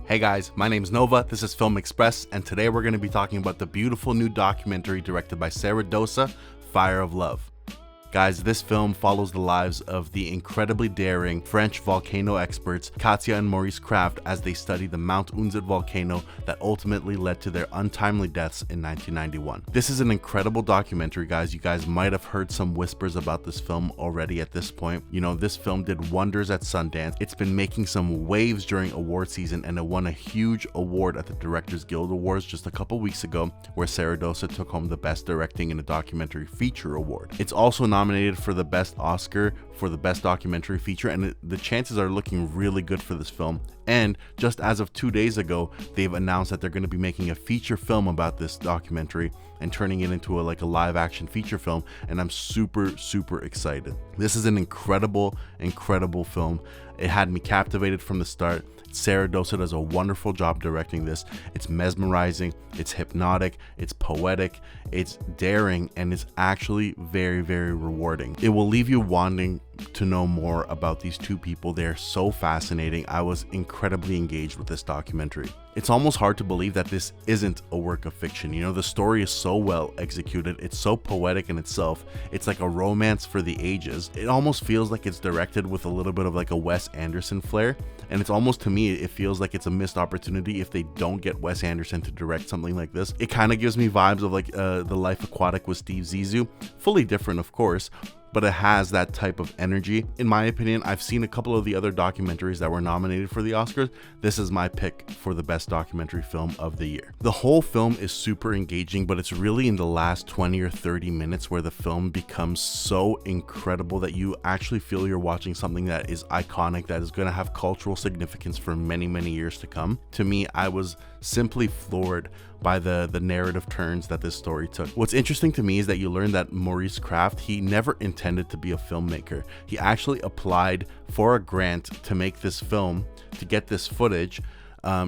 Hey guys, my name's Nova, this is Film Express, and today we're going to be talking about the beautiful new documentary directed by Sara Dosa, Fire of Love. Guys, this film follows the lives of the incredibly daring French volcano experts Katia and Maurice Krafft as they study the Mount Unzen volcano that ultimately led to their untimely deaths in 1991. This is an incredible documentary, guys. You guys might have heard some whispers about this film already at this point. You know, this film did wonders at Sundance. It's been making some waves during award season, and it won a huge award at the Directors Guild Awards just a couple weeks ago, where Sara Dosa took home the Best Directing in a Documentary Feature award. It's also nominated for the Best Oscar for the Best Documentary Feature, and the chances are looking really good for this film. And just as of 2 days ago, they've announced that they're going to be making a feature film about this documentary and turning it into a live action feature film, and I'm super excited. This is an incredible film. It had me captivated from the start. Sara Dosa does a wonderful job directing this. It's mesmerizing, it's hypnotic, it's poetic, it's daring, and it's actually very rewarding. It will leave you wanting to know more about these two people. They're so fascinating. I was incredibly engaged with this documentary. It's almost hard to believe that this isn't a work of fiction. You know, the story is so well executed. It's so poetic in itself. It's like a romance for the ages. It almost feels like it's directed with a little bit of like a Wes Anderson flair. And it's almost, to me, it feels like it's a missed opportunity if they don't get Wes Anderson to direct something like this. It kind of gives me vibes of like The Life Aquatic with Steve Zissou. Fully different, of course, but it has that type of energy. In my opinion, I've seen a couple of the other documentaries that were nominated for the Oscars. This is my pick for the best documentary film of the year. The whole film is super engaging, but it's really in the last 20 or 30 minutes where the film becomes so incredible that you actually feel you're watching something that is iconic, that is going to have cultural significance for many years to come. To me, I was simply floored by the narrative turns that this story took. What's interesting to me is that you learn that Maurice Krafft, he never intended to be a filmmaker. He actually applied for a grant to make this film, to get this footage,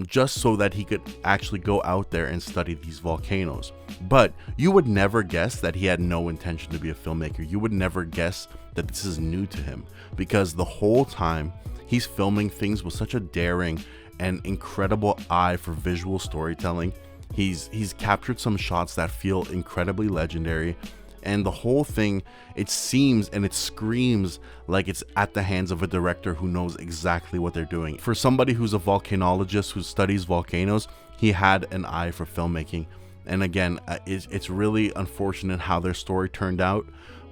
just so that he could actually go out there and study these volcanoes. But you would never guess that he had no intention to be a filmmaker. You would never guess that this is new to him, because the whole time he's filming things with such a daring and incredible eye for visual storytelling. He's captured some shots that feel incredibly legendary, and the whole thing, it seems and it screams like it's at the hands of a director who knows exactly what they're doing. For somebody who's a volcanologist who studies volcanoes, he had an eye for filmmaking. And again, it's really unfortunate how their story turned out,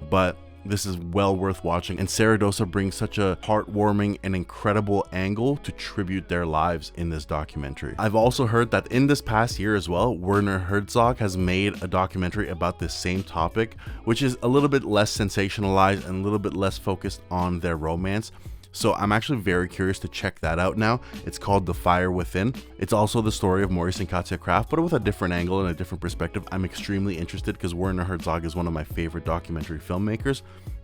but this is well worth watching, and Sara Dosa brings such a heartwarming and incredible angle to tribute their lives in this documentary. I've also heard that in this past year as well, Werner Herzog has made a documentary about this same topic, which is a little bit less sensationalized and a little bit less focused on their romance. So I'm actually very curious to check that out now. It's called The Fire Within. It's also the story of Maurice and Katia Krafft, but with a different angle and a different perspective. I'm extremely interested because Werner Herzog is one of my favorite documentary filmmakers.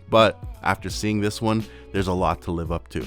But after seeing this one, there's a lot to live up to.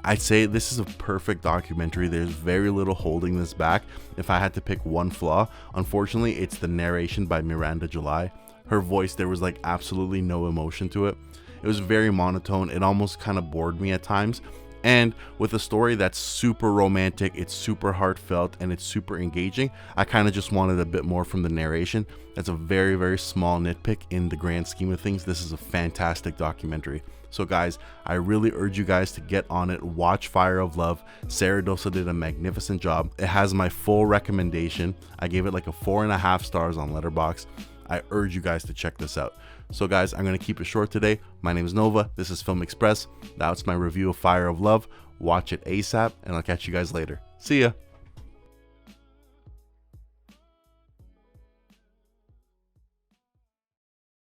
I'd say this is a perfect documentary. There's very little holding this back. If I had to pick one flaw, unfortunately, it's the narration by Miranda July. Her voice, there was like absolutely no emotion to it. It was very monotone. It almost kind of bored me at times. And with a story that's super romantic, it's super heartfelt, and it's super engaging, I kind of just wanted a bit more from the narration. That's a very small nitpick in the grand scheme of things. This is a fantastic documentary. So guys, I really urge you guys to get on it. Watch Fire of Love. Sara Dosa did a magnificent job. It has my full recommendation. I gave it like a 4.5 stars on Letterboxd. I urge you guys to check this out. So guys, I'm going to keep it short today. My name is Nova. This is Film Express. That's my review of Fire of Love. Watch it ASAP, and I'll catch you guys later. See ya.